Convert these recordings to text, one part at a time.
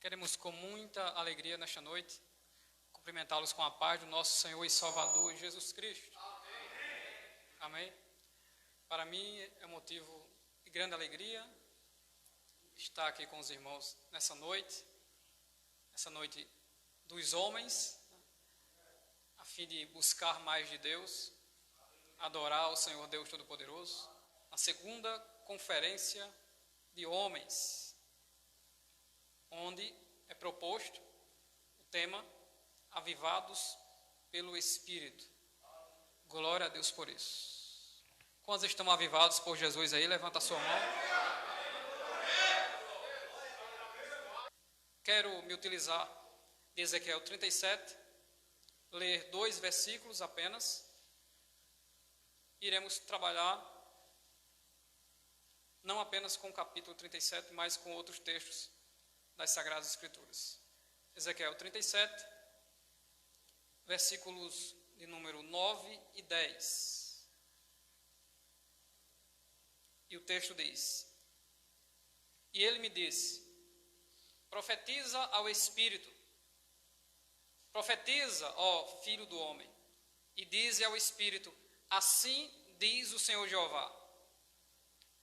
Queremos com muita alegria nesta noite cumprimentá-los com a paz do nosso Senhor e Salvador Jesus Cristo. Amém? Para mim é um motivo de grande alegria estar aqui com os irmãos nessa noite dos homens, a fim de buscar mais de Deus, adorar o Senhor Deus Todo-Poderoso, a segunda conferência de homens, onde é proposto o tema Avivados pelo Espírito. Glória a Deus por isso. Quantos estão avivados por Jesus aí? Levanta a sua mão. Quero me utilizar de Ezequiel 37, ler 2 versículos apenas. Iremos trabalhar não apenas com o capítulo 37, mas com outros textos das Sagradas Escrituras. Ezequiel 37, versículos de número 9 e 10. E o texto diz: E ele me disse: Profetiza ao Espírito, profetiza, ó Filho do homem, e dize ao Espírito: Assim diz o Senhor Jeová: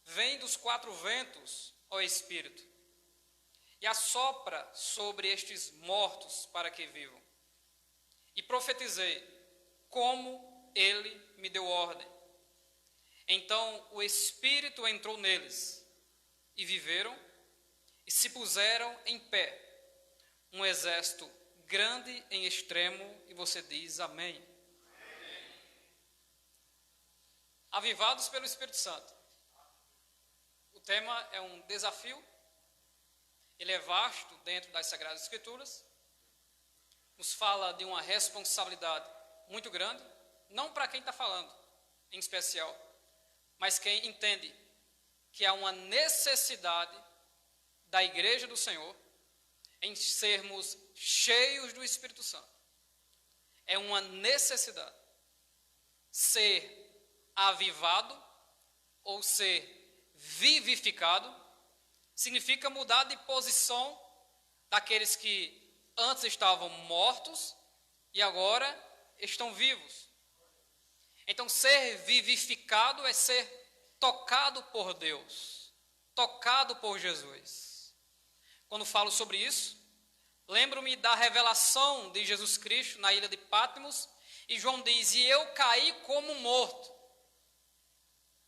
Vem dos 4 ventos, ó Espírito, e assopra sobre estes mortos para que vivam. E profetizei, como ele me deu ordem. Então o Espírito entrou neles, e viveram, e se puseram em pé, um exército grande em extremo, e você diz amém. Avivados pelo Espírito Santo. O tema é um desafio, ele é vasto dentro das Sagradas Escrituras, nos fala de uma responsabilidade muito grande, não para quem está falando em especial, mas quem entende que há uma necessidade da Igreja do Senhor em sermos cheios do Espírito Santo. É uma necessidade. Ser avivado ou ser vivificado significa mudar de posição daqueles que antes estavam mortos e agora estão vivos. Então, ser vivificado é ser tocado por Deus, tocado por Jesus. Quando falo sobre isso, lembro-me da revelação de Jesus Cristo na ilha de Patmos, e João diz: E eu caí como morto.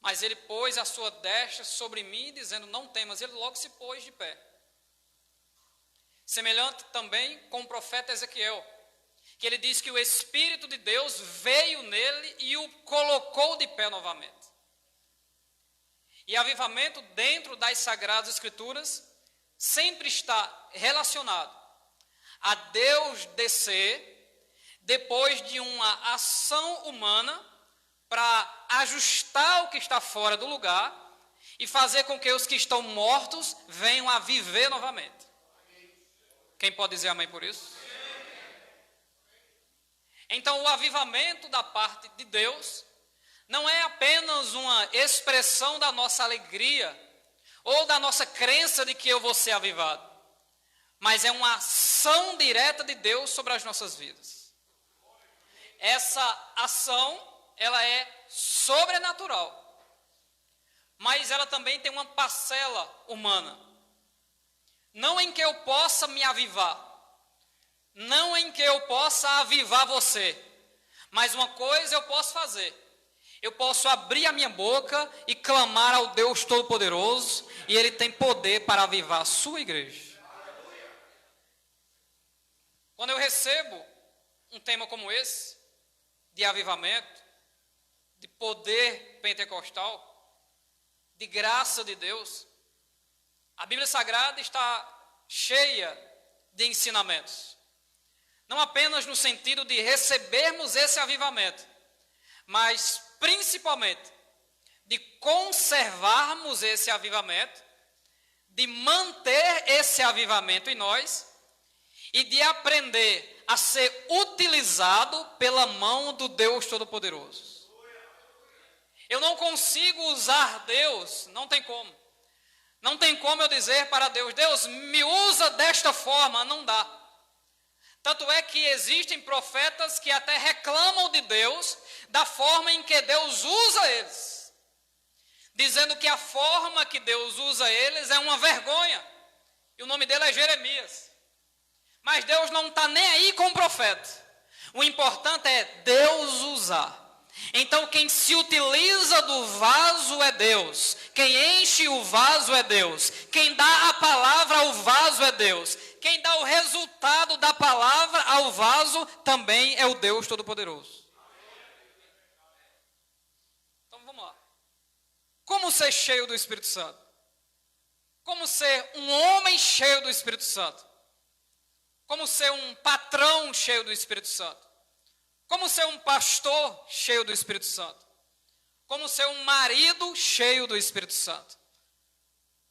Mas ele pôs a sua destra sobre mim, dizendo: Não temas. Ele logo se pôs de pé. Semelhante também com o profeta Ezequiel, que ele diz que o Espírito de Deus veio nele e o colocou de pé novamente. E avivamento dentro das Sagradas Escrituras sempre está relacionado a Deus descer depois de uma ação humana para ajustar o que está fora do lugar e fazer com que os que estão mortos venham a viver novamente. Quem pode dizer amém por isso? Então, o avivamento da parte de Deus não é apenas uma expressão da nossa alegria ou da nossa crença de que eu vou ser avivado, mas é uma ação direta de Deus sobre as nossas vidas. Essa ação, ela é sobrenatural, mas ela também tem uma parcela humana. Não em que eu possa me avivar, não em que eu possa avivar você, mas uma coisa eu posso fazer: eu posso abrir a minha boca e clamar ao Deus Todo-Poderoso, e Ele tem poder para avivar a sua igreja. Quando eu recebo um tema como esse, de avivamento, de poder pentecostal, de graça de Deus, a Bíblia Sagrada está cheia de ensinamentos. Não apenas no sentido de recebermos esse avivamento, mas principalmente de conservarmos esse avivamento, de manter esse avivamento em nós e de aprender a ser utilizado pela mão do Deus Todo-Poderoso. Eu não consigo usar Deus, não tem como. Não tem como eu dizer para Deus, Deus, me usa desta forma, não dá. Tanto é que existem profetas que até reclamam de Deus da forma em que Deus usa eles, dizendo que a forma que Deus usa eles é uma vergonha. E o nome dele é Jeremias. Mas Deus não está nem aí com o profeta. O importante é Deus usar. Então quem se utiliza do vaso é Deus. Quem enche o vaso é Deus. Quem dá a palavra ao vaso é Deus. Quem dá o resultado da palavra ao vaso também é o Deus Todo-Poderoso. Então vamos lá. Como ser cheio do Espírito Santo? Como ser um homem cheio do Espírito Santo? Como ser um patrão cheio do Espírito Santo? Como ser um pastor cheio do Espírito Santo? Como ser um marido cheio do Espírito Santo?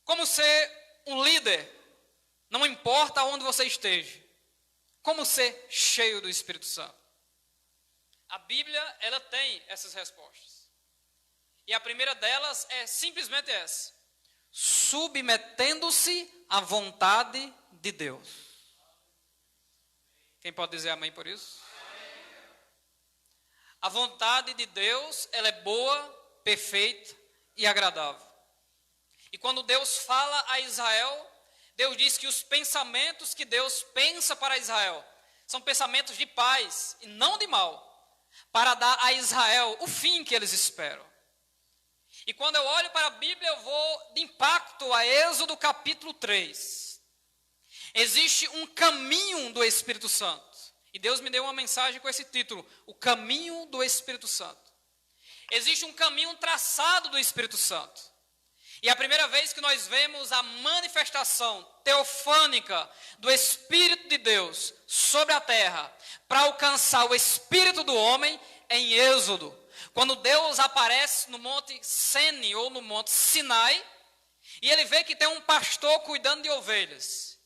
Como ser um líder? Não importa onde você esteja. Como ser cheio do Espírito Santo? A Bíblia, ela tem essas respostas. E a primeira delas é simplesmente essa: submetendo-se à vontade de Deus. Quem pode dizer amém por isso? A vontade de Deus, ela é boa, perfeita e agradável. E quando Deus fala a Israel, Deus diz que os pensamentos que Deus pensa para Israel são pensamentos de paz e não de mal, para dar a Israel o fim que eles esperam. E quando eu olho para a Bíblia, eu vou de impacto a Êxodo capítulo 3. Existe um caminho do Espírito Santo. E Deus me deu uma mensagem com esse título: o caminho do Espírito Santo. Existe um caminho traçado do Espírito Santo. E a primeira vez que nós vemos a manifestação teofânica do Espírito de Deus sobre a terra, para alcançar o espírito do homem, é em Êxodo. Quando Deus aparece no monte Sene ou no monte Sinai, e ele vê que tem um pastor cuidando de ovelhas.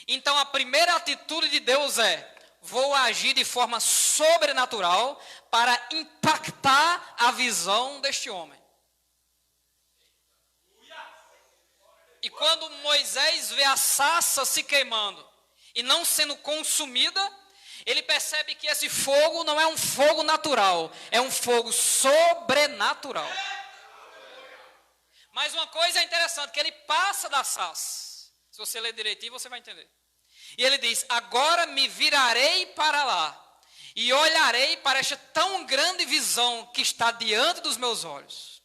Então a primeira atitude de Deus é: vou agir de forma sobrenatural para impactar a visão deste homem. E quando Moisés vê a sarça se queimando e não sendo consumida, ele percebe que esse fogo não é um fogo natural, é um fogo sobrenatural. Mas uma coisa interessante, que ele passa da sarça. Se você ler direitinho, você vai entender. E ele diz: agora me virarei para lá e olharei para esta tão grande visão que está diante dos meus olhos.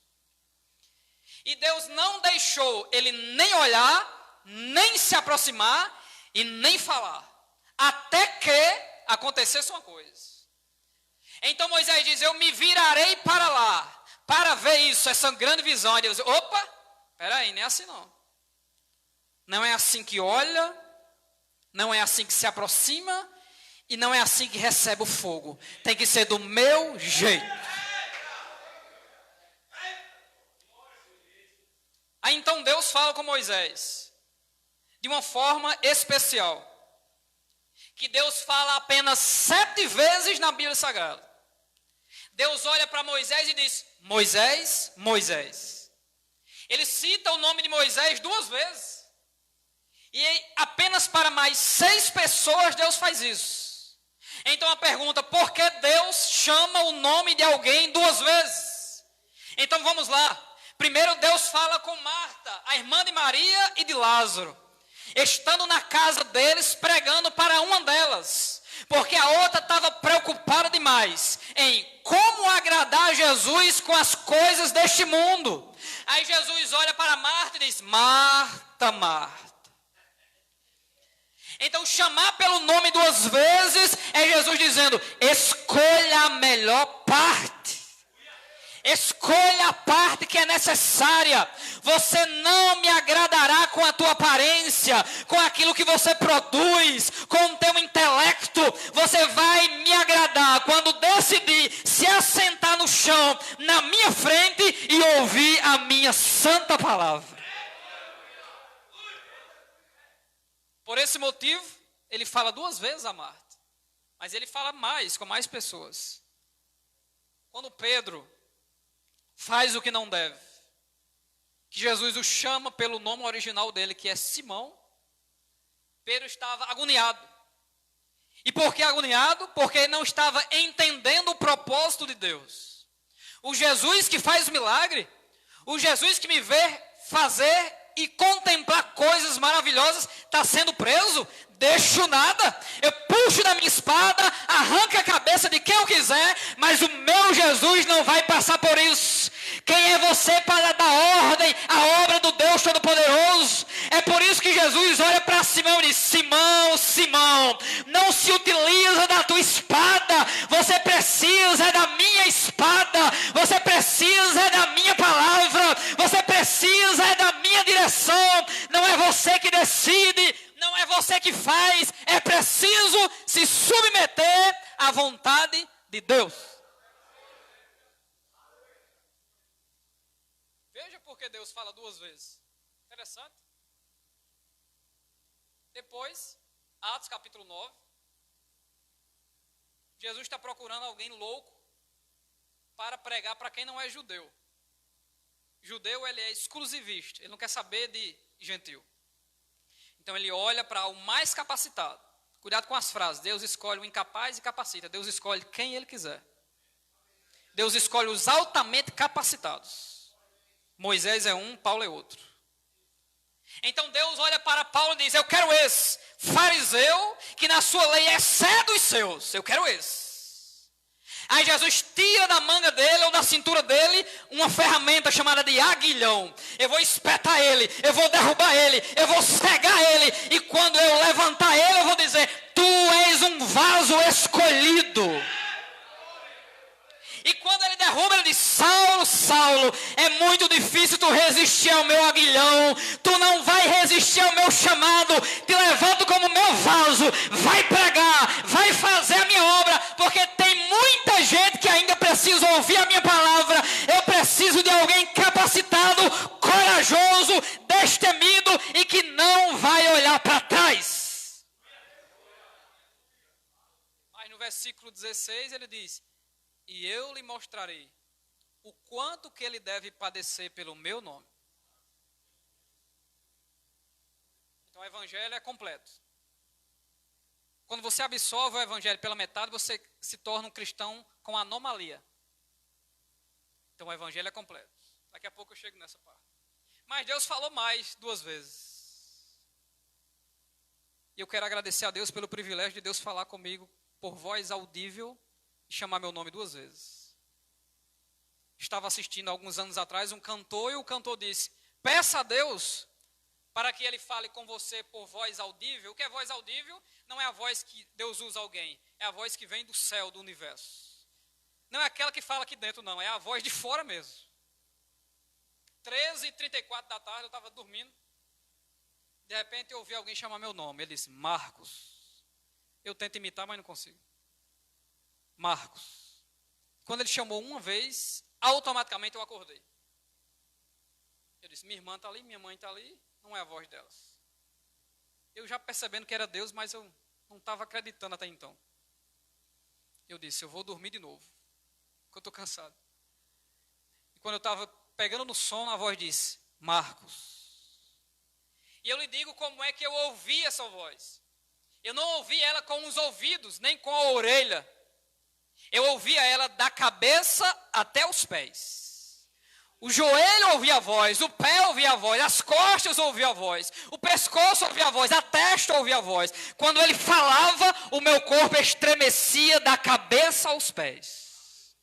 E Deus não deixou ele nem olhar, nem se aproximar e nem falar, até que acontecesse uma coisa. Então Moisés diz: eu me virarei para lá, para ver isso, essa grande visão. Aí Deus diz: opa, peraí, não é assim não. Não é assim que olha, não é assim que se aproxima, e não é assim que recebe o fogo. Tem que ser do meu jeito. Aí então Deus fala com Moisés, de uma forma especial, que Deus fala apenas 7 vezes na Bíblia Sagrada. Deus olha para Moisés e diz: Moisés, Moisés. Ele cita o nome de Moisés 2 vezes. E apenas para mais 6 pessoas Deus faz isso. Então a pergunta: por que Deus chama o nome de alguém 2 vezes? Então vamos lá. Primeiro Deus fala com Marta, a irmã de Maria e de Lázaro, estando na casa deles pregando para uma delas, porque a outra estava preocupada demais em como agradar Jesus com as coisas deste mundo. Aí Jesus olha para Marta e diz: Marta, Marta. Então chamar pelo nome 2 vezes é Jesus dizendo: escolha a melhor parte. Escolha a parte que é necessária. Você não me agradará com a tua aparência, com aquilo que você produz, com o teu intelecto. Você vai me agradar quando decidir se assentar no chão, na minha frente, e ouvir a minha santa palavra. Por esse motivo, ele fala 2 vezes a Marta, mas ele fala mais, com mais pessoas. Quando Pedro faz o que não deve, que Jesus o chama pelo nome original dele, que é Simão, Pedro estava agoniado. E por que agoniado? Porque ele não estava entendendo o propósito de Deus. O Jesus que faz o milagre, o Jesus que me vê fazer e contemplar coisas maravilhosas, está sendo preso. Deixo nada, eu puxo da minha espada, arranco a cabeça de quem eu quiser, mas o meu Jesus não vai passar por isso. Quem é você para dar ordem à obra do Deus Todo-Poderoso? É por isso que Jesus olha para Simão e diz: Simão, Simão, não se utiliza da tua espada, você precisa da minha espada, você precisa da minha palavra, você precisa da minha direção. Não é você que decide, não é você que faz, é preciso se submeter à vontade de Deus. Veja porque Deus fala duas vezes. Interessante. Depois, Atos capítulo 9. Jesus está procurando alguém louco para pregar para quem não é judeu. Judeu, ele é exclusivista, ele não quer saber de gentil. Então ele olha para o mais capacitado. Cuidado com as frases. Deus escolhe o incapaz e capacita. Deus escolhe quem ele quiser. Deus escolhe os altamente capacitados. Moisés é um, Paulo é outro. Então Deus olha para Paulo e diz: eu quero esse fariseu que na sua lei excede os seus. Eu quero esse. Aí Jesus tira da manga dele ou da cintura dele uma ferramenta chamada de aguilhão. Eu vou espetar ele, eu vou derrubar ele, eu vou cegar ele. E quando eu levantar ele, eu vou dizer: tu és um vaso escolhido. E quando ele derruba, ele diz: Saulo, Saulo, é muito difícil tu resistir ao meu aguilhão. Tu não vai resistir ao meu chamado. Te levanto como meu vaso. Vai pregar, vai fazer a minha obra. Porque tem muita gente que ainda precisa ouvir a minha palavra. Eu preciso de alguém capacitado, corajoso, destemido e que não vai olhar para trás. Mas no versículo 16 ele diz: e eu lhe mostrarei o quanto que ele deve padecer pelo meu nome. Então o evangelho é completo. Quando você absorve o evangelho pela metade, você se torna um cristão com anomalia. Então o evangelho é completo. Daqui a pouco eu chego nessa parte. Mas Deus falou mais duas vezes. E eu quero agradecer a Deus pelo privilégio de Deus falar comigo por voz audível e chamar meu nome duas vezes. Estava assistindo alguns anos atrás um cantor e o cantor disse: peça a Deus para que ele fale com você por voz audível. O que é voz audível? Não é a voz que Deus usa alguém, é a voz que vem do céu, do universo. Não é aquela que fala aqui dentro, não, é a voz de fora mesmo. 13h34 da tarde, eu estava dormindo. De repente eu ouvi alguém chamar meu nome. Ele disse: Marcos. Eu tento imitar, mas não consigo. Marcos. Quando ele chamou uma vez, automaticamente eu acordei. Eu disse: minha irmã está ali, minha mãe está ali, não é a voz delas. Eu já percebendo que era Deus, mas eu não estava acreditando até então. Eu disse: eu vou dormir de novo, porque eu estou cansado. E quando eu estava pegando no sono, a voz disse: Marcos. E eu lhe digo como é que eu ouvi essa voz. Eu não ouvi ela com os ouvidos, nem com a orelha. Eu ouvia ela da cabeça até os pés. O joelho ouvia a voz, o pé ouvia a voz, as costas ouvia a voz, o pescoço ouvia a voz, a testa ouvia a voz. Quando ele falava, o meu corpo estremecia da cabeça aos pés.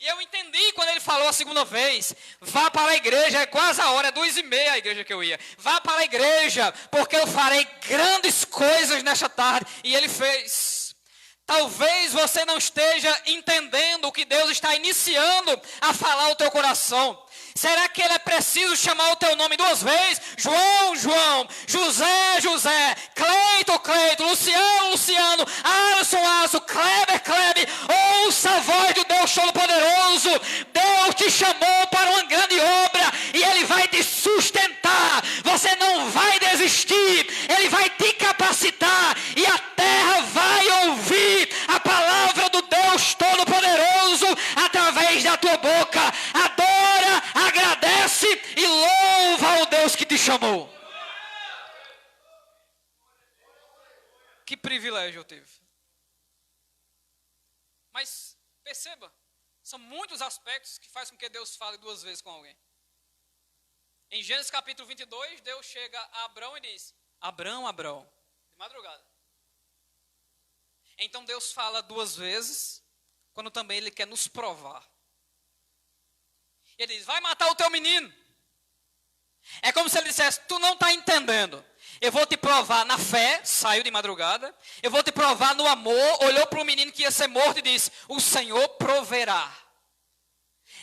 E eu entendi quando ele falou a segunda vez: vá para a igreja, é quase a hora, é 2h30 a igreja que eu ia. Vá para a igreja, porque eu farei grandes coisas nesta tarde. E ele fez. Talvez você não esteja entendendo o que Deus está iniciando a falar ao teu coração. Será que ele é preciso chamar o teu nome duas vezes? João, João, José, José, Cleito, Cleito, Luciano, Luciano, Alisson, Alisson, Kleber, Kleber. Ouça a voz do Deus Todo-Poderoso. Deus te chamou para uma grande obra e ele vai te sustentar. Você não vai desistir, ele vai te capacitar e a terra vai ouvir a palavra do Deus Todo-Poderoso através da tua boca. Adora, agradece e louva que privilégio eu tive. Mas perceba, são muitos aspectos que fazem com que Deus fale duas vezes com alguém. Em Gênesis capítulo 22, Deus chega a Abrão e diz: Abrão, Abrão, de madrugada. Então Deus fala duas vezes, quando também Ele quer nos provar. Ele diz: vai matar o teu menino. É como se Ele dissesse: tu não está entendendo. Eu vou te provar na fé, saiu de madrugada. Eu vou te provar no amor, olhou para o menino que ia ser morto e disse: o Senhor proverá.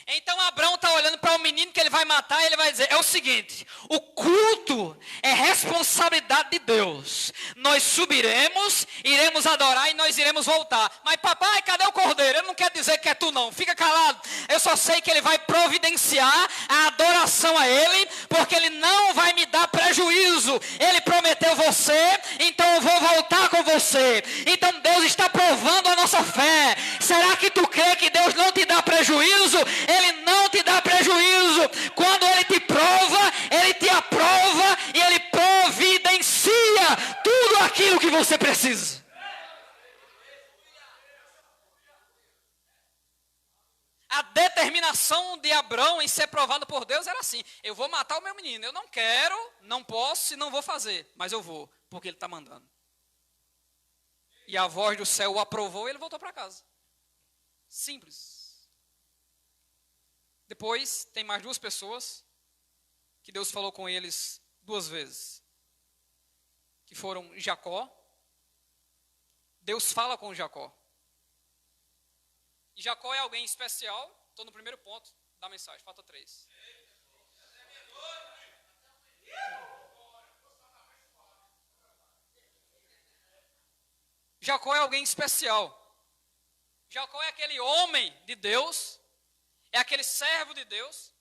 Então Abrão está olhando para o menino que ele vai matar e ele vai dizer: é o seguinte, o culto é responsabilidade de Deus. Nós subiremos, iremos adorar e nós iremos voltar. Mas papai, cadê o cordeiro? Eu não quero dizer que é tu não, fica calado. Eu só sei que ele vai providenciar a adoração a ele, porque ele não vai me dar prejuízo. Ele prometeu você, então eu vou voltar com você. Então Deus está provando a nossa fé. Será que tu crê que Deus não te dá prejuízo? Ele não te dá prejuízo. Quando Ele te prova, Ele te aprova e Ele providencia tudo aquilo que você precisa. A determinação de Abrão em ser provado por Deus era assim: eu vou matar o meu menino. Eu não quero, não posso e não vou fazer, mas eu vou, porque Ele está mandando. E a voz do céu o aprovou e ele voltou para casa. Simples. Depois, tem mais duas pessoas que Deus falou com eles duas vezes. Que foram Jacó. Deus fala com Jacó. E Jacó é alguém especial. Estou no primeiro ponto da mensagem, falta 3. Jacó é alguém especial. Jacó é aquele homem de Deus, é aquele servo de Deus,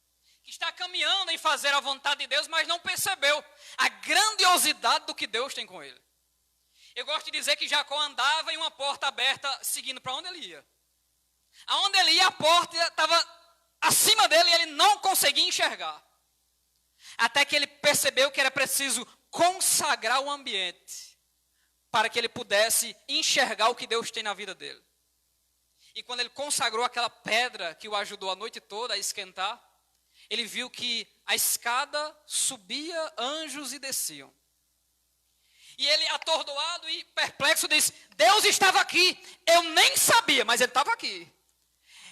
que está caminhando em fazer a vontade de Deus, mas não percebeu a grandiosidade do que Deus tem com ele. Eu gosto de dizer que Jacó andava em uma porta aberta, seguindo para onde ele ia. Aonde ele ia, a porta estava acima dele e ele não conseguia enxergar. Até que ele percebeu que era preciso consagrar o ambiente, para que ele pudesse enxergar o que Deus tem na vida dele. E quando ele consagrou aquela pedra que o ajudou a noite toda a esquentar, ele viu que a escada subia, anjos e desciam. E ele, atordoado e perplexo, disse: Deus estava aqui. Eu nem sabia, mas Ele estava aqui.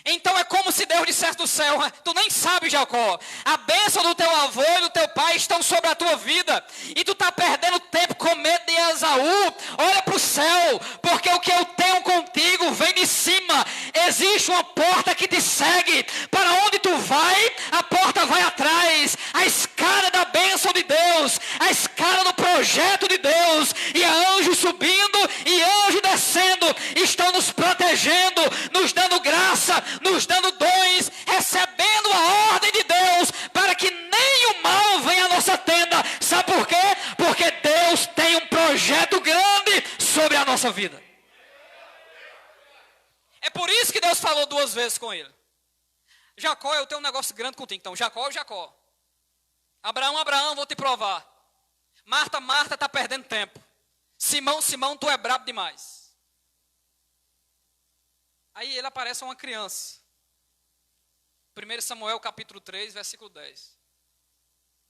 Então é como se Deus dissesse do céu: tu nem sabe, Jacó, a bênção do teu avô e do teu pai estão sobre a tua vida, e tu está perdendo tempo com medo de Esaú. Olha para o céu, porque o que eu tenho contigo vem de cima. Existe uma porta que te segue. Para onde tu vai, a porta vai atrás. A escada da bênção de Deus, a escada do projeto de Deus, e anjos subindo e anjos descendo, estão nos protegendo, nos dando graça, nos dando dons, recebendo a ordem de Deus, para que nem o mal venha à nossa tenda. Sabe por quê? Porque Deus tem um projeto grande sobre a nossa vida. É por isso que Deus falou duas vezes com ele. Jacó, eu tenho um negócio grande contigo. Então, Jacó, Jacó. Abraão, Abraão, vou te provar. Marta, Marta, está perdendo tempo. Simão, Simão, tu é brabo demais. Aí ele aparece uma criança. 1 Samuel capítulo 3, versículo 10.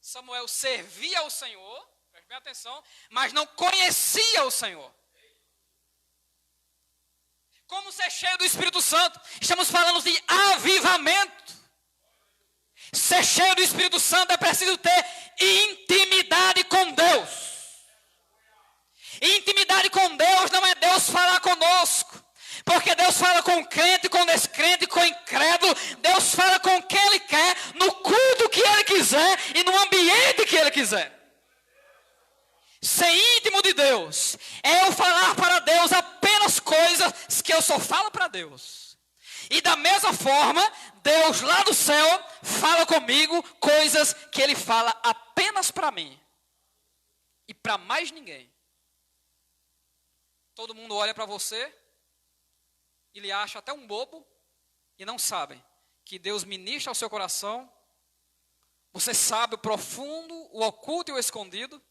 Samuel servia ao Senhor, preste bem atenção, mas não conhecia o Senhor. Como ser cheio do Espírito Santo? Estamos falando de avivamento. Ser cheio do Espírito Santo é preciso ter intimidade com Deus. Intimidade com Deus não é Deus falar conosco. Porque Deus fala com o crente, com o descrente, com o incrédulo. Deus fala com quem Ele quer, no culto que Ele quiser e no ambiente que Ele quiser. Ser íntimo de Deus é eu falar para Deus apenas coisas que eu só falo para Deus. E da mesma forma, Deus lá do céu fala comigo coisas que Ele fala apenas para mim. E para mais ninguém. Todo mundo olha para você e lhe acha até um bobo e não sabem que Deus ministra ao seu coração. Você sabe o profundo, o oculto e o escondido.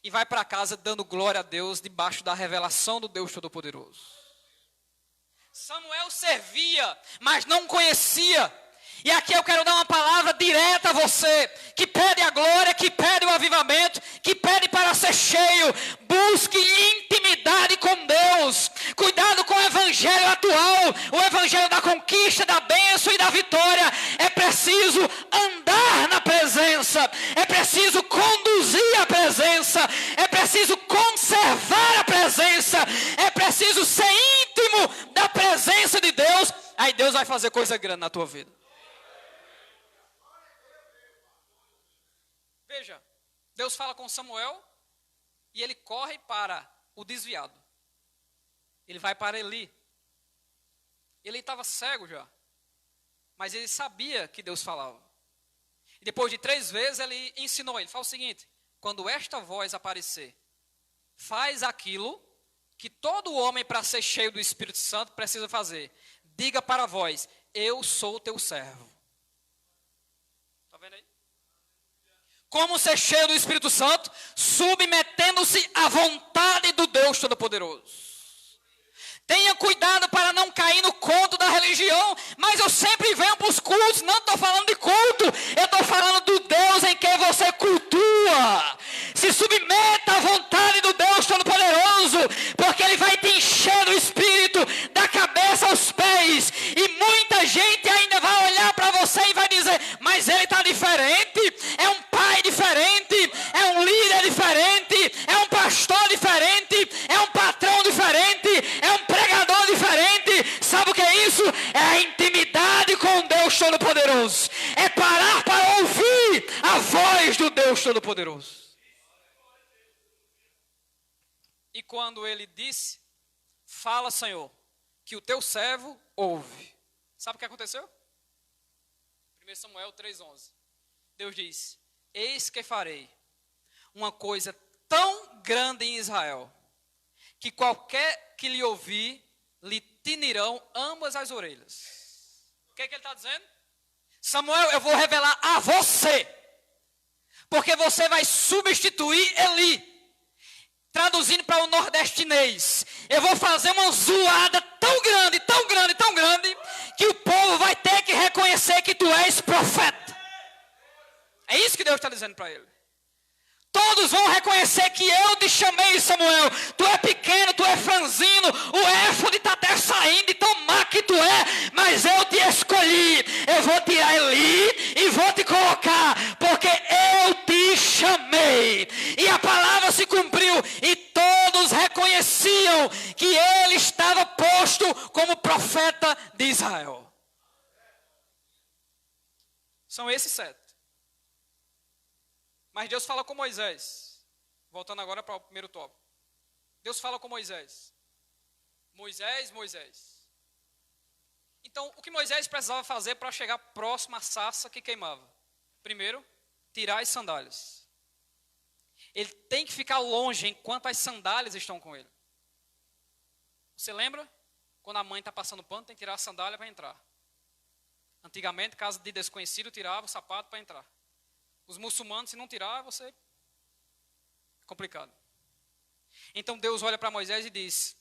e vai para casa dando glória a Deus debaixo da revelação do Deus Todo-Poderoso. Samuel servia, mas não conhecia. E aqui eu quero dar uma palavra direta a você, que pede a glória, que pede o avivamento, que pede para ser cheio. Busque intimidade com Deus. Cuidado com o evangelho atual, o evangelho da conquista, da bênção e da vitória. É preciso andar na presença, é preciso conduzir a presença, é preciso conservar a presença, é preciso ser íntimo da presença de Deus. Aí Deus vai fazer coisa grande na tua vida. Veja, Deus fala com Samuel e ele corre para o desviado. Ele vai para Eli. Ele estava cego já, mas ele sabia que Deus falava. E depois de 3 vezes ele ensinou ele, fala o seguinte: quando esta voz aparecer, faz aquilo que todo homem para ser cheio do Espírito Santo precisa fazer. Diga para a voz: eu sou teu servo. Está vendo aí? Como ser cheio do Espírito Santo? Submetendo-se à vontade do Deus Todo-Poderoso. Tenha cuidado para não cair no conto da religião. Mas eu sempre venho para os cultos. Não estou falando de culto. Eu estou falando do Deus em quem você cultua. Se submeta à vontade do Deus Todo-Poderoso. Porque Ele vai te encher do Espírito, da cabeça aos pés. E muita gente ainda vai olhar para você e vai dizer: mas ele está diferente. É um pai diferente. É um líder diferente. É um pastor diferente. É um patrão diferente. É um pregador diferente. Sabe o que é isso? É a intimidade com Deus Todo-Poderoso. É parar para ouvir a voz do Deus Todo-Poderoso. E quando ele disse: fala, Senhor, que o teu servo ouve. Sabe o que aconteceu? 1 Samuel 3,11. Deus diz: eis que farei uma coisa tão grande em Israel, que qualquer que lhe ouvir, lhe tinirão ambas as orelhas. O que é que ele está dizendo? Samuel, eu vou revelar a você, porque você vai substituir Eli. Traduzindo para o nordestinês, eu vou fazer uma zoada tão grande, tão grande, tão grande, que o povo vai ter que reconhecer que tu és profeta. É isso que Deus está dizendo para ele. Todos vão reconhecer que eu te chamei, Samuel. Tu é pequeno, tu é franzino, o éfode está até saindo de tão má que tu é, mas eu te escolhi. Eu vou tirar Eli e vou te colocar, porque eu te chamei. E a palavra se cumpriu, e todos reconheciam que ele estava posto como profeta de Israel. São esses 7. Mas Deus fala com Moisés. Voltando agora para o primeiro tópico. Deus fala com Moisés. Moisés. Então, o que Moisés precisava fazer para chegar próximo à sarça que queimava? Primeiro, tirar as sandálias. Ele tem que ficar longe enquanto as sandálias estão com ele. Você lembra? Quando a mãe está passando pano, tem que tirar a sandália para entrar. Antigamente, casa de desconhecido, tirava o sapato para entrar. Os muçulmanos, se não tirar, você... é complicado. Então Deus olha para Moisés e diz: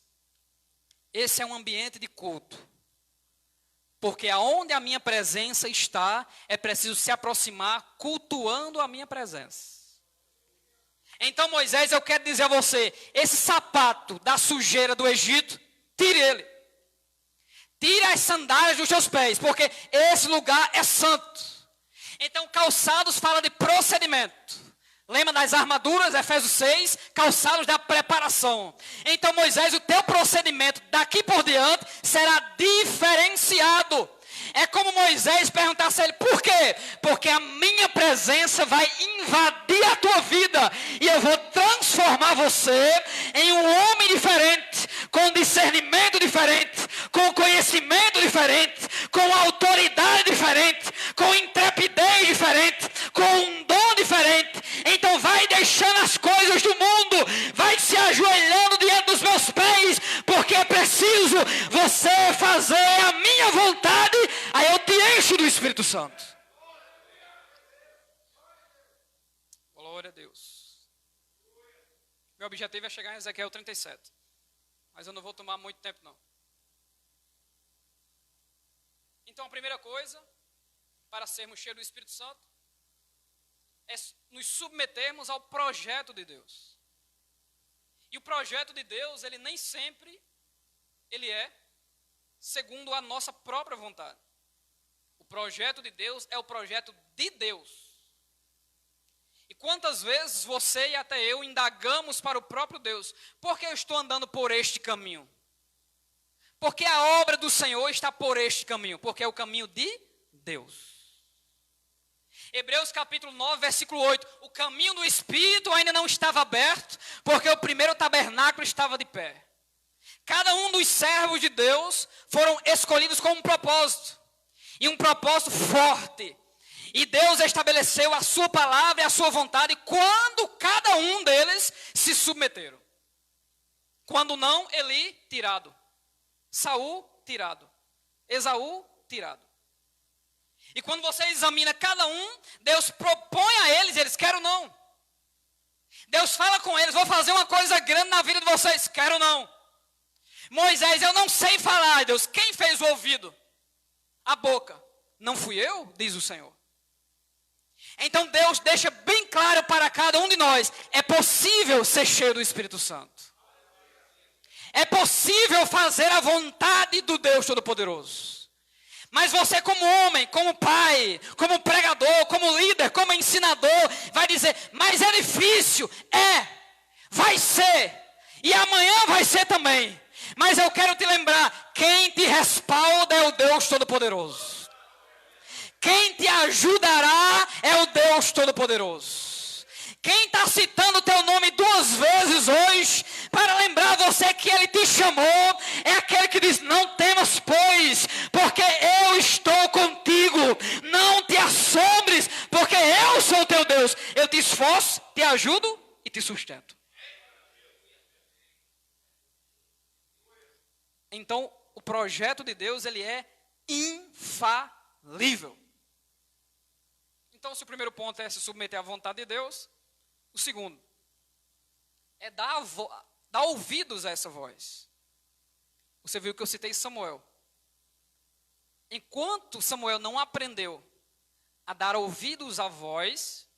esse é um ambiente de culto. Porque aonde a minha presença está, é preciso se aproximar cultuando a minha presença. Então Moisés, eu quero dizer a você, esse sapato da sujeira do Egito, tire ele. Tire as sandálias dos seus pés, porque esse lugar é santo. Então, calçados fala de procedimento. Lembra das armaduras, Efésios 6, calçados da preparação. Então, Moisés, o teu procedimento daqui por diante será diferenciado. É como Moisés perguntasse a ele: por quê? Porque a minha presença vai invadir a tua vida. E eu vou transformar você em um homem diferente, com discernimento diferente, com conhecimento diferente, com autoridade diferente, com intrepidez diferente, com um dom diferente. Então vai deixando as coisas do mundo, vai se ajoelhando diante dos meus pés, porque é preciso você fazer a minha vontade. Aí eu te encho do Espírito Santo. Glória a Deus. Meu objetivo é chegar em Ezequiel 37. Mas eu não vou tomar muito tempo, não. Então, a primeira coisa, para sermos cheios do Espírito Santo, é nos submetermos ao projeto de Deus. E o projeto de Deus, ele nem sempre, ele é segundo a nossa própria vontade. O projeto de Deus é o projeto de Deus. E quantas vezes você e até eu indagamos para o próprio Deus, por que eu estou andando por este caminho? Porque a obra do Senhor está por este caminho, porque é o caminho de Deus. Hebreus capítulo 9, versículo 8, o caminho do Espírito ainda não estava aberto, porque o primeiro tabernáculo estava de pé. Cada um dos servos de Deus foram escolhidos com um propósito, e um propósito forte. E Deus estabeleceu a sua palavra e a sua vontade quando cada um deles se submeteram. Quando não, Eli tirado. Saul tirado. Esaú tirado. E quando você examina cada um, Deus propõe a eles querem ou não. Deus fala com eles, vou fazer uma coisa grande na vida de vocês, quero ou não. Moisés, eu não sei falar, Deus, quem fez o ouvido? A boca. Não fui eu, diz o Senhor. Então Deus deixa bem claro para cada um de nós, é possível ser cheio do Espírito Santo. É possível fazer a vontade do Deus Todo-Poderoso. Mas você como homem, como pai, como pregador, como líder, como ensinador, vai dizer, mas é difícil. Vai ser. E amanhã vai ser também. Mas eu quero te lembrar, quem te respalda é o Deus Todo-Poderoso. Quem te ajudará é o Deus Todo-Poderoso. Quem está citando o teu nome 2 vezes hoje, para lembrar você que Ele te chamou, é aquele que diz, não temas pois, porque eu estou contigo. Não te assombres, porque eu sou o teu Deus. Eu te esforço, te ajudo e te sustento. Então, o projeto de Deus, ele é infalível. Então, se o primeiro ponto é se submeter à vontade de Deus, o segundo é dar ouvidos a essa voz. Você viu que eu citei Samuel. Enquanto Samuel não aprendeu a dar ouvidos à voz,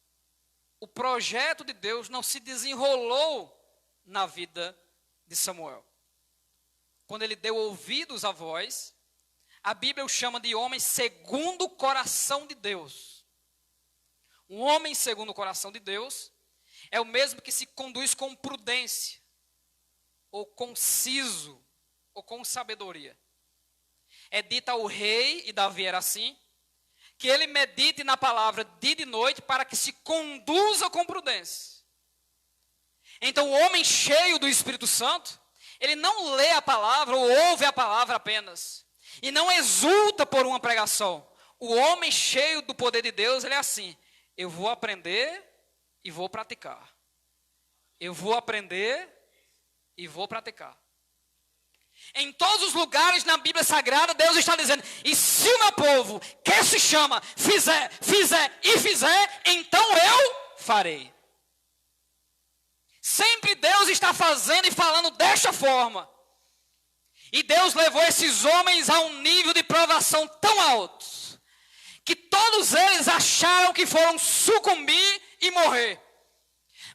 o projeto de Deus não se desenrolou na vida de Samuel. Quando ele deu ouvidos à voz, a Bíblia o chama de homem segundo o coração de Deus. Um homem segundo o coração de Deus é o mesmo que se conduz com prudência, ou conciso, ou com sabedoria. É dito ao rei, e Davi era assim, que ele medite na palavra dia e de noite para que se conduza com prudência. Então o homem cheio do Espírito Santo, ele não lê a palavra ou ouve a palavra apenas, e não exulta por uma pregação. O homem cheio do poder de Deus, ele é assim, eu vou aprender e vou praticar. Eu vou aprender e vou praticar. Em todos os lugares na Bíblia Sagrada, Deus está dizendo, e se o meu povo, que se chama, fizer, então eu farei. Sempre Deus está fazendo e falando desta forma. E Deus levou esses homens a um nível de provação tão alto, que todos eles acharam que foram sucumbir e morrer.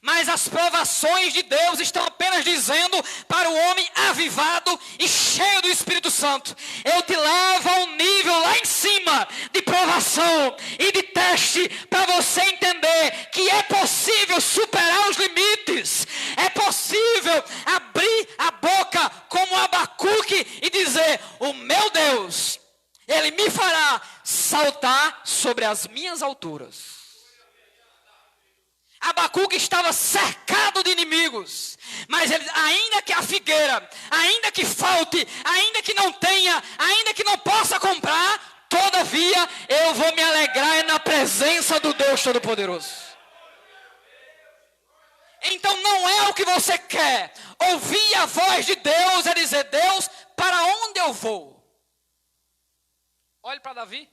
Mas as provações de Deus estão apenas dizendo para o homem avivado e cheio do Espírito Santo, eu te levo a um nível lá em cima de provação e de teste, para você entender que é possível superar os limites, é possível abrir a boca como Abacuque e dizer, o meu Deus, Ele me fará saltar sobre as minhas alturas. Abacuque estava cercado de inimigos, mas ele, ainda que a figueira, ainda que falte, ainda que não tenha, ainda que não possa comprar, todavia eu vou me alegrar na presença do Deus Todo-Poderoso. Então não é o que você quer, ouvir a voz de Deus é dizer, Deus, para onde eu vou? Olhe para Davi,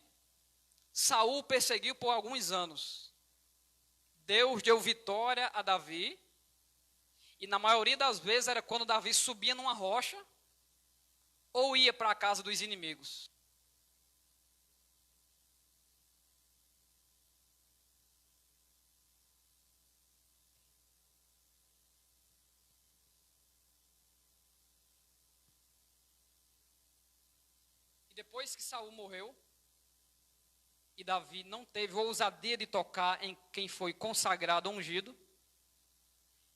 Saul perseguiu por alguns anos. Deus deu vitória a Davi, E na maioria das vezes era quando Davi subia numa rocha ou ia para a casa dos inimigos. E depois que Saul morreu, e Davi não teve ousadia de tocar em quem foi consagrado, ungido,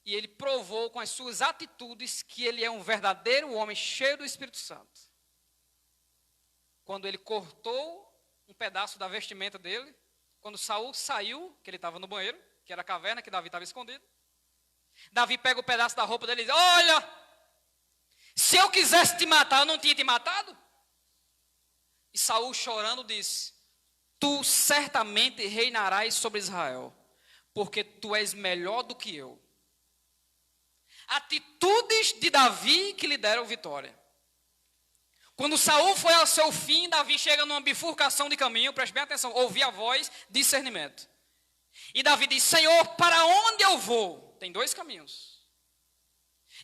e ele provou com as suas atitudes que ele é um verdadeiro homem cheio do Espírito Santo. Quando ele cortou um pedaço da vestimenta dele, quando Saul saiu, que ele estava no banheiro, que era a caverna que Davi estava escondido, Davi pega o pedaço da roupa dele e diz: olha, se eu quisesse te matar, eu não tinha te matado? E Saul, chorando, disse: tu certamente reinarás sobre Israel, porque tu és melhor do que eu. Atitudes de Davi que lhe deram vitória. Quando Saul foi ao seu fim, Davi chega numa bifurcação de caminho, preste bem atenção, ouvir a voz, discernimento. E Davi diz: Senhor, para onde eu vou? Tem dois caminhos.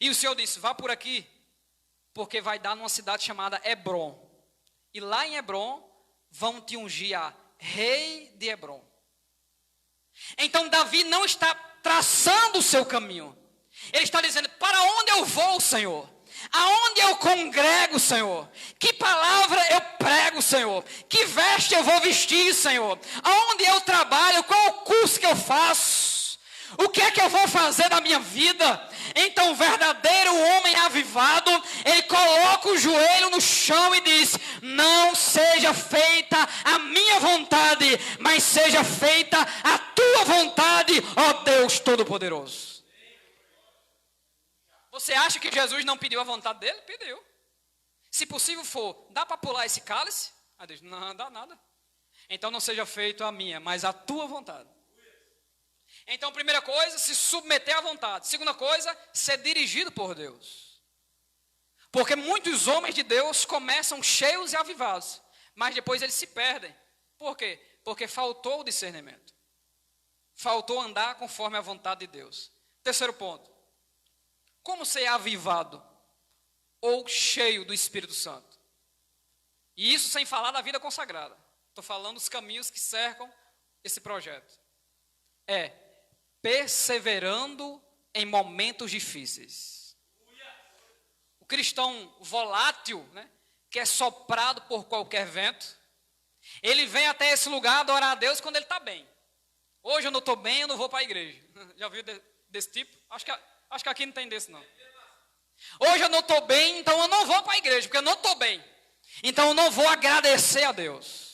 E o Senhor disse: vá por aqui, porque vai dar numa cidade chamada Hebrom. E lá em Hebrom, vão te ungir a rei de Hebrom. Então Davi não está traçando o seu caminho. Ele está dizendo: para onde eu vou, Senhor? Aonde eu congrego, Senhor? Que palavra eu prego, Senhor? Que veste eu vou vestir, Senhor? Aonde eu trabalho? Qual o curso que eu faço? O que é que eu vou fazer da minha vida? Então o verdadeiro homem avivado, ele coloca o joelho no chão e diz: não seja feita a minha vontade, mas seja feita a tua vontade, ó Deus Todo-Poderoso. Você acha que Jesus não pediu a vontade dele? Pediu. Se possível for, dá para pular esse cálice? Aí Deus: não dá nada. Então não seja feita a minha, mas a tua vontade. Então, primeira coisa, se submeter à vontade. Segunda coisa, ser dirigido por Deus. Porque muitos homens de Deus começam cheios e avivados, mas depois eles se perdem. Por quê? Porque faltou o discernimento. Faltou andar conforme a vontade de Deus. Terceiro ponto. Como ser avivado ou cheio do Espírito Santo? E isso sem falar da vida consagrada. Estou falando dos caminhos que cercam esse projeto. Perseverando em momentos difíceis. O cristão volátil, né, que é soprado por qualquer vento, ele vem até esse lugar adorar a Deus quando ele está bem. Hoje eu não estou bem, eu não vou para a igreja. Já ouviu desse tipo? Acho que aqui não tem desse não. Hoje eu não estou bem, então eu não vou para a igreja, porque eu não estou bem. Então eu não vou agradecer a Deus.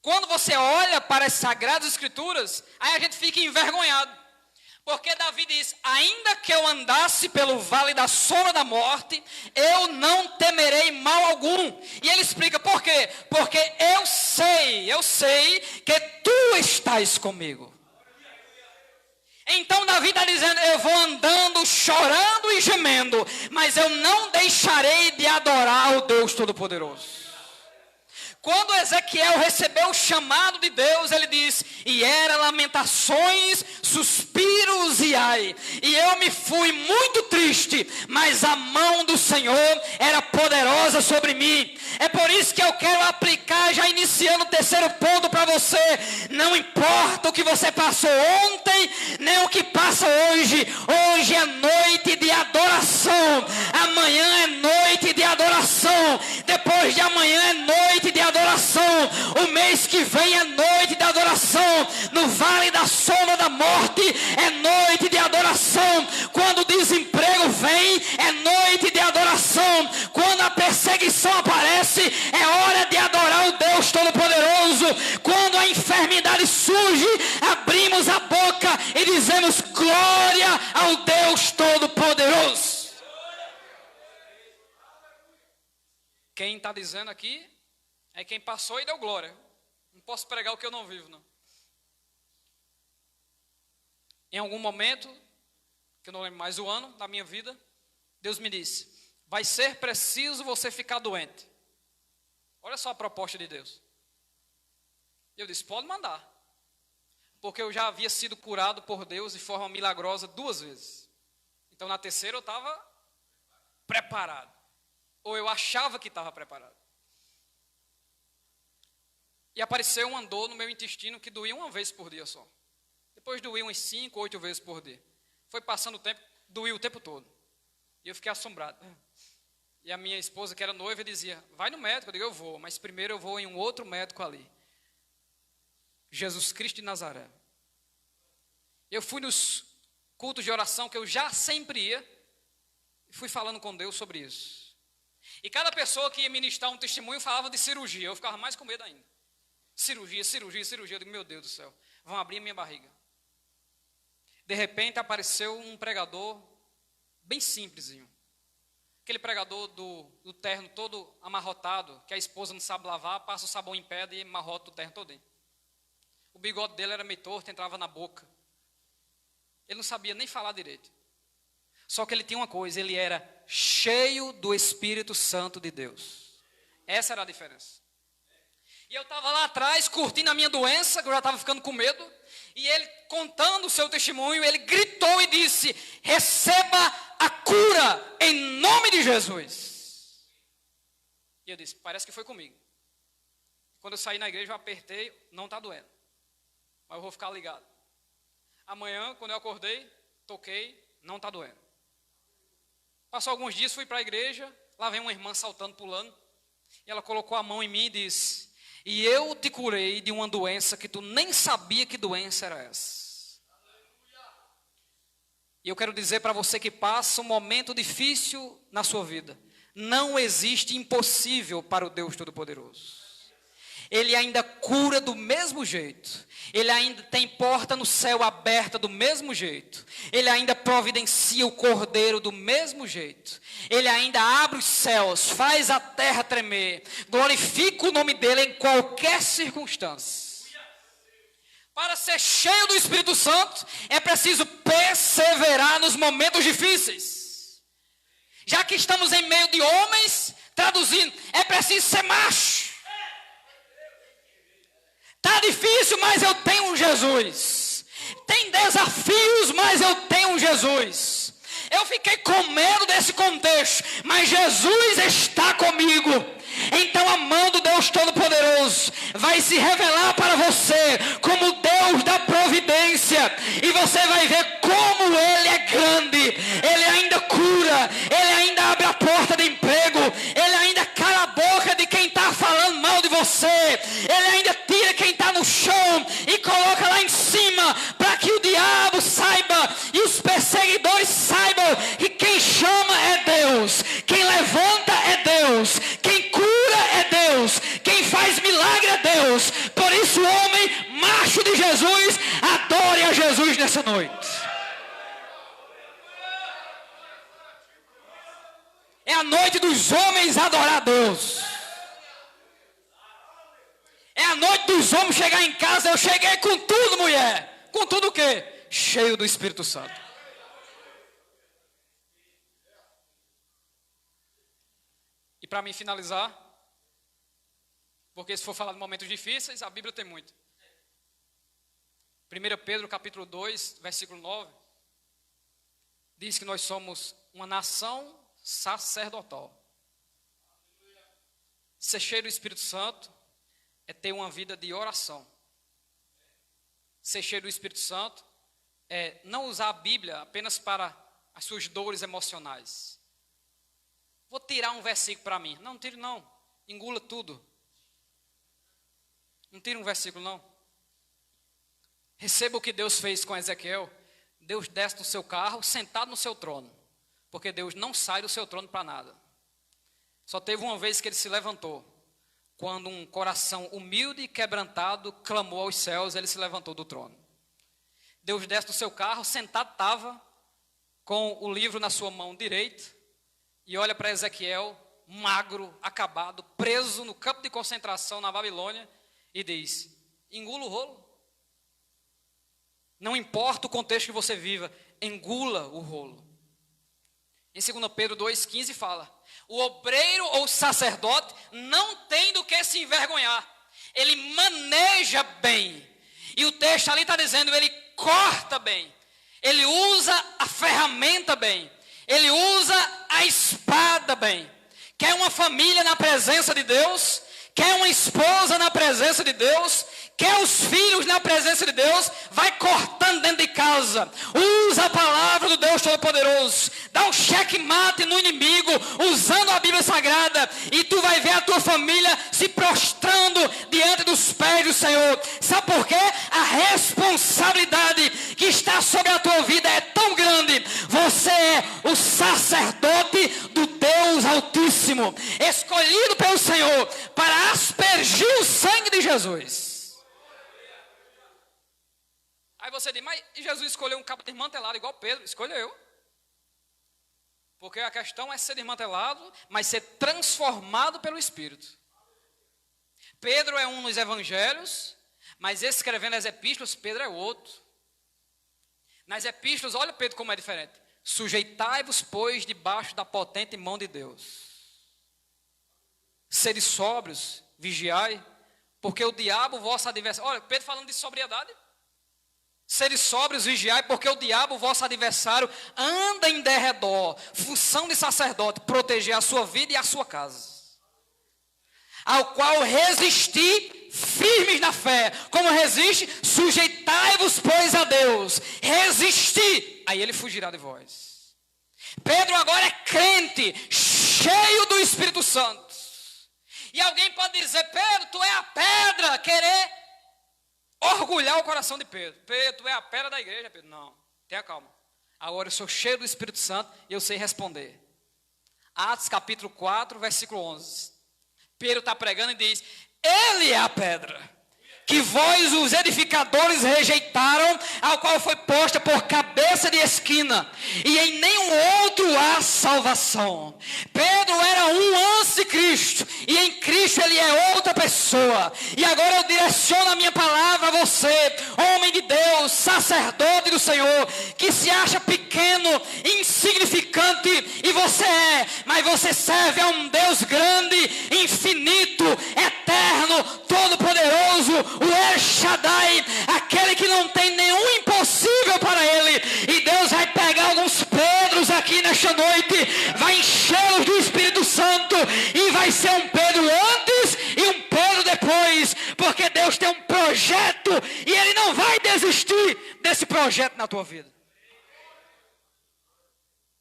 Quando você olha para as Sagradas Escrituras, aí a gente fica envergonhado. Porque Davi diz: ainda que eu andasse pelo vale da sombra da morte, eu não temerei mal algum. E ele explica por quê? Porque eu sei que tu estás comigo. Então Davi está dizendo: eu vou andando, chorando e gemendo, mas eu não deixarei de adorar o Deus Todo-Poderoso. Quando Ezequiel recebeu o chamado de Deus, ele diz: e era lamentações, suspiros e ai. E eu me fui muito triste, mas a mão do Senhor era poderosa sobre mim. É por isso que eu quero aplicar, já iniciando o terceiro ponto para você. Não importa o que você passou ontem, nem o que passa hoje. Hoje é noite de adoração. Amanhã é noite de adoração. Depois de amanhã é noite de adoração. O mês que vem é noite de adoração. No vale da sombra da morte é noite de adoração. Quando o desemprego vem, é noite de adoração. Quando a perseguição aparece, é hora de adorar o Deus Todo-Poderoso. Quando a enfermidade surge, abrimos a boca e dizemos: glória ao Deus Todo-Poderoso. Quem está dizendo aqui é quem passou e deu glória. Não posso pregar o que eu não vivo, não. Em algum momento, que eu não lembro mais o ano da minha vida, Deus me disse: vai ser preciso você ficar doente. Olha só a proposta de Deus. Eu disse: pode mandar. Porque eu já havia sido curado por Deus de forma milagrosa 2 vezes. Então, na terceira eu estava preparado. Ou eu achava que estava preparado. E apareceu uma dor no meu intestino que doía uma vez por dia só. Depois doía umas 5, 8 vezes por dia. Foi passando o tempo, doía o tempo todo. E eu fiquei assombrado. E a minha esposa, que era noiva, dizia, vai no médico. Eu digo, eu vou, mas primeiro eu vou em um outro médico ali. Jesus Cristo de Nazaré. Eu fui nos cultos de oração, que eu já sempre ia, e fui falando com Deus sobre isso. E cada pessoa que ia ministrar um testemunho falava de cirurgia. Eu ficava mais com medo ainda. Cirurgia. Eu digo, meu Deus do céu, vão abrir a minha barriga. De repente apareceu um pregador bem simplesinho. Aquele pregador do terno todo amarrotado, que a esposa não sabe lavar, passa o sabão em pedra e amarrota o terno todinho. O bigode dele era meio torto, entrava na boca. Ele não sabia nem falar direito. Só que ele tinha uma coisa, ele era cheio do Espírito Santo de Deus. Essa era a diferença. E eu estava lá atrás, curtindo a minha doença, que eu já estava ficando com medo. E ele, contando o seu testemunho, ele gritou e disse, receba a cura em nome de Jesus. E eu disse, parece que foi comigo. Quando eu saí na igreja, eu apertei, não está doendo. Mas eu vou ficar ligado. Amanhã, quando eu acordei, toquei, não está doendo. Passou alguns dias, fui para a igreja, lá vem uma irmã saltando, pulando. E ela colocou a mão em mim e disse, e eu te curei de uma doença que tu nem sabia que doença era essa. E eu quero dizer para você que passa um momento difícil na sua vida. Não existe impossível para o Deus Todo-Poderoso. Ele ainda cura do mesmo jeito. Ele ainda tem porta no céu aberta do mesmo jeito. Ele ainda providencia o cordeiro do mesmo jeito. Ele ainda abre os céus, faz a terra tremer. Glorifica o nome dele em qualquer circunstância. Para ser cheio do Espírito Santo, é preciso perseverar nos momentos difíceis. Já que estamos em meio de homens, traduzindo, é preciso ser macho. Está difícil, mas eu tenho um Jesus. Tem desafios, mas eu tenho um Jesus. Eu fiquei com medo desse contexto, mas Jesus está comigo. Então a mão do Deus Todo-Poderoso vai se revelar para você como Deus da providência. E você vai ver como Ele é grande. Ele ainda cura, Ele ainda abre a porta de emprego, Ele ainda cala a boca de quem está falando mal de você. Ele ainda tira quem está no chão e coloca lá em cima, para que o diabo saiba e os perseguidores saibam que quem chama é Deus, quem levanta é Deus, quem cura é Deus, quem faz milagre é Deus. Por isso o homem macho de Jesus adore a Jesus nessa noite. É a noite dos homens adorar a Deus. É a noite dos homens chegar em casa. Eu cheguei com tudo, mulher. Com tudo o quê? Cheio do Espírito Santo. E para mim finalizar, porque se for falar de momentos difíceis, a Bíblia tem muito. 1 Pedro capítulo 2, versículo 9, diz que nós somos uma nação sacerdotal. Ser cheio do Espírito Santo é ter uma vida de oração. Ser cheio do Espírito Santo é não usar a Bíblia apenas para as suas dores emocionais. Vou tirar um versículo para mim. Não tire não, engula tudo. Não tire um versículo não. Receba o que Deus fez com Ezequiel. Deus desce no seu carro, sentado no seu trono. Porque Deus não sai do seu trono para nada. Só teve uma vez que ele se levantou. Quando um coração humilde e quebrantado clamou aos céus, ele se levantou do trono. Deus desce do seu carro, sentado estava, com o livro na sua mão direita, e olha para Ezequiel, magro, acabado, preso no campo de concentração na Babilônia, e diz, engula o rolo. Não importa o contexto que você viva, engula o rolo. Em 2 Pedro 2,15 fala, o obreiro ou sacerdote não tem do que se envergonhar. Ele maneja bem. E o texto ali está dizendo, ele corta bem. ele usa a ferramenta bem, ele usa a espada bem. Quer uma família na presença de Deus? Quer uma esposa na presença de Deus? Quer os filhos na presença de Deus? Vai cortando dentro de casa. Usa a palavra do Deus Todo-Poderoso. Dá um checkmate no inimigo, usando a Bíblia Sagrada. E tu vai ver a tua família se prostrando diante dos pés do Senhor. Sabe por quê? A responsabilidade que está sobre a tua vida é tão grande. Você é o sacerdote do Deus Altíssimo, escolhido pelo Senhor para aspergir o sangue de Jesus. Aí você diz, mas Jesus escolheu um cabo desmantelado igual Pedro? Escolheu. Porque a questão é ser desmantelado, mas ser transformado pelo Espírito. Pedro é um nos evangelhos, mas escrevendo as epístolas, Pedro é outro. Nas epístolas, olha Pedro como é diferente. Sujeitai-vos, pois, debaixo da potente mão de Deus. Sede sóbrios, vigiai, porque o diabo, vosso adversário... Olha, Pedro falando de sobriedade. Sede sóbrios, vigiai, porque o diabo, vosso adversário, anda em derredor. Função de sacerdote, proteger a sua vida e a sua casa. Ao qual resisti firmes na fé. Como resiste? Sujeitai-vos, pois, a Deus. Resisti, aí ele fugirá de vós. Pedro agora é crente, cheio do Espírito Santo. E alguém pode dizer, Pedro, tu é a pedra, querer orgulhar o coração de Pedro. Pedro, tu é a pedra da igreja, Pedro. Não, tenha calma. Agora eu sou cheio do Espírito Santo e eu sei responder. Atos capítulo 4, versículo 11. Pedro está pregando e diz, ele é a pedra que vós, os edificadores, rejeitaram, ao qual foi posta por cabeça de esquina, e em nenhum outro há salvação. Pedro era um antes de Cristo, e em Cristo ele é outra pessoa. E agora eu direciono a minha palavra a você, homem de Deus, sacerdote do Senhor, que se acha pequeno, insignificante, e você é, mas você serve a um Deus grande, infinito, eterno, todo-poderoso, o El Shaddai, aquele que não tem nenhum impossível para ele. E Deus vai pegar alguns Pedros aqui nesta noite, vai enchê-los do Espírito Santo, e vai ser um Pedro antes e um Pedro depois, porque Deus tem um projeto e ele não vai desistir desse projeto na tua vida.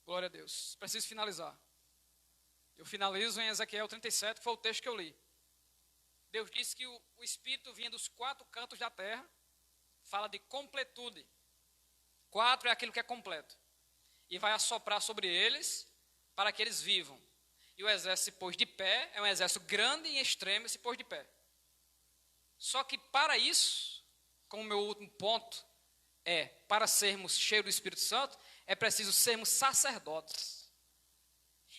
Glória a Deus. Preciso finalizar. Eu finalizo em Ezequiel 37, que foi o texto que eu li. Deus disse que o Espírito vinha dos 4 cantos da terra, fala de completude. 4 é aquilo que é completo. E vai assoprar sobre eles, para que eles vivam. E o exército se pôs de pé, é um exército grande e extremo, se pôs de pé. Só que para isso, como meu último ponto é, para sermos cheios do Espírito Santo, é preciso sermos sacerdotes.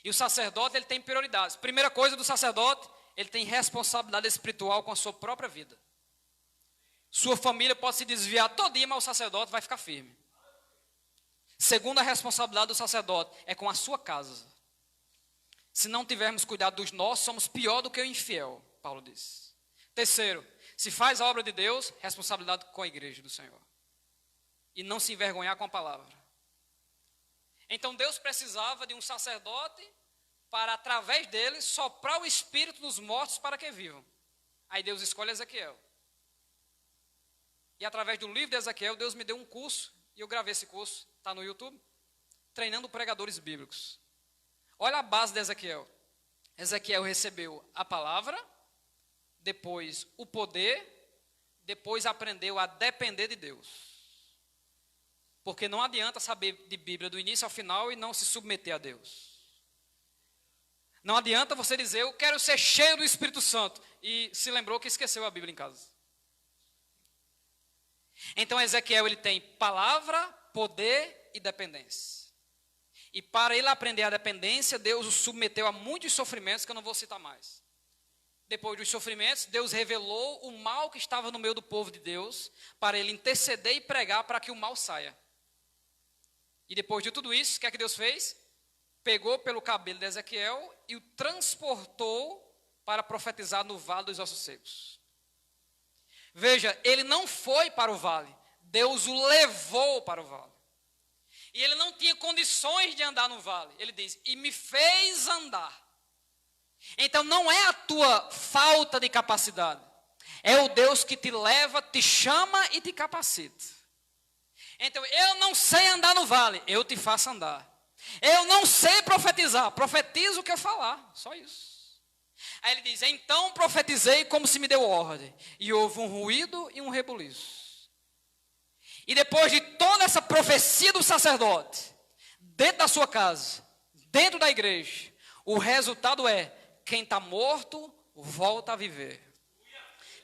E o sacerdote, ele tem prioridades. Primeira coisa do sacerdote, ele tem responsabilidade espiritual com a sua própria vida. Sua família pode se desviar todinha, mas o sacerdote vai ficar firme. Segunda responsabilidade do sacerdote é com a sua casa. Se não tivermos cuidado dos nossos, somos pior do que o infiel, Paulo diz. Terceiro, se faz a obra de Deus, responsabilidade com a igreja do Senhor. E não se envergonhar com a palavra. Então Deus precisava de um sacerdote para, através dele, soprar o espírito dos mortos para que vivam. Aí Deus escolhe Ezequiel. E através do livro de Ezequiel, Deus me deu um curso, e eu gravei esse curso, está no YouTube, treinando pregadores bíblicos. Olha a base de Ezequiel. Ezequiel recebeu a palavra, depois o poder, depois aprendeu a depender de Deus. Porque não adianta saber de Bíblia do início ao final e não se submeter a Deus. Não adianta você dizer, eu quero ser cheio do Espírito Santo, e se lembrou que esqueceu a Bíblia em casa. Então Ezequiel, ele tem palavra, poder e dependência. E para ele aprender a dependência, Deus o submeteu a muitos sofrimentos que eu não vou citar mais. Depois dos sofrimentos, Deus revelou o mal que estava no meio do povo de Deus, para ele interceder e pregar para que o mal saia. E depois de tudo isso, o que é que Deus fez? Pegou pelo cabelo de Ezequiel e o transportou para profetizar no vale dos ossos secos. Veja, ele não foi para o vale, Deus o levou para o vale. E ele não tinha condições de andar no vale. Ele diz, e me fez andar. Então não é a tua falta de capacidade. É o Deus que te leva, te chama e te capacita. Então eu não sei andar no vale, eu te faço andar. Eu não sei profetizar, profetizo o que eu falar, só isso. Aí ele diz, então profetizei como se me deu ordem. E houve um ruído e um rebuliço. E depois de toda essa profecia do sacerdote, dentro da sua casa, dentro da igreja, o resultado é, quem está morto, volta a viver.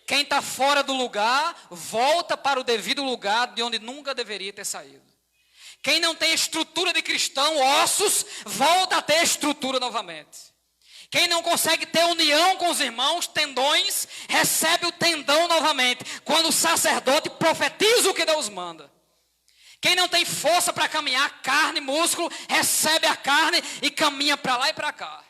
Quem está fora do lugar, volta para o devido lugar de onde nunca deveria ter saído. Quem não tem estrutura de cristão, ossos, volta a ter estrutura novamente. Quem não consegue ter união com os irmãos, tendões, recebe o tendão novamente. Quando o sacerdote profetiza o que Deus manda. Quem não tem força para caminhar, carne, músculo, recebe a carne e caminha para lá e para cá.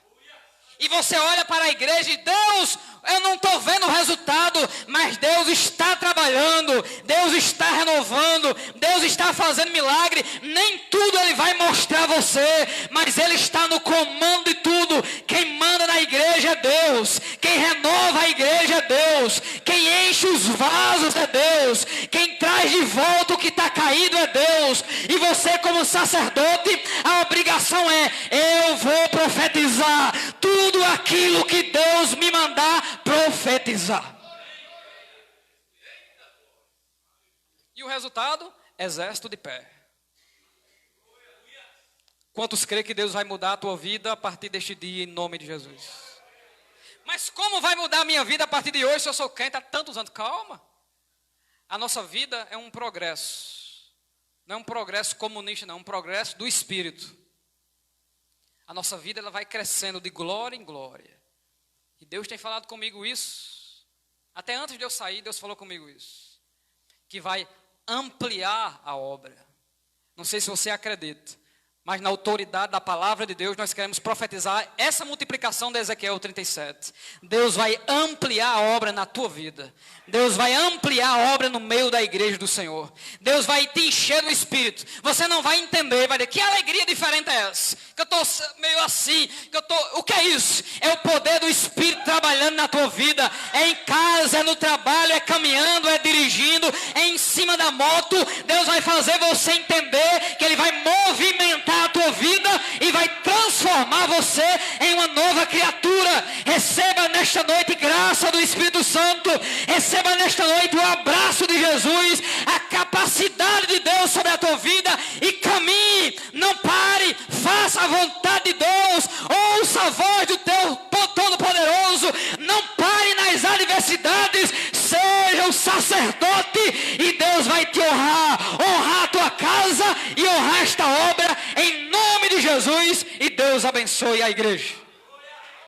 E você olha para a igreja e Deus, eu não estou vendo o resultado, mas Deus está trabalhando, Deus está renovando, Deus está fazendo milagre. Nem tudo Ele vai mostrar a você, mas Ele está no comando de tudo. Quem manda na igreja é Deus, quem renova a igreja é Deus, quem enche os vasos é Deus, quem traz de volta o que está caído é Deus. E você como sacerdote, a obrigação é, eu vou profetizar tudo aquilo que Deus me mandar profetizar. E o resultado? Exército de pé. Quantos creem que Deus vai mudar a tua vida a partir deste dia, em nome de Jesus? Mas como vai mudar a minha vida a partir de hoje, se eu sou crente há tantos anos? Calma. A nossa vida é um progresso. Não é um progresso comunista, não. É um progresso do Espírito. A nossa vida ela vai crescendo de glória em glória. E Deus tem falado comigo isso. Até antes de eu sair, Deus falou comigo isso. Que vai ampliar a obra. Não sei se você acredita. Mas na autoridade da palavra de Deus, nós queremos profetizar essa multiplicação de Ezequiel 37. Deus vai ampliar a obra na tua vida. Deus vai ampliar a obra no meio da igreja do Senhor. Deus vai te encher do Espírito. Você não vai entender, vai dizer, que alegria diferente é essa? Que eu estou meio assim, o que é isso? É o poder do Espírito trabalhando na tua vida. É em casa, é no trabalho, é caminhando, é dirigindo, é em cima da moto. Deus vai fazer você entender que Ele vai movimentar a tua vida e vai transformar você em uma nova criatura. Receba nesta noite graça do Espírito Santo. Receba nesta noite o abraço de Jesus, a capacidade de Deus sobre a tua vida e caminhe, não pare, faça a vontade de Deus, ouça a voz do teu Todo-Poderoso, não pare nas adversidades, seja o sacerdote e Deus vai te honrar a tua casa e honrar esta obra em nome de Jesus, e Deus abençoe a igreja.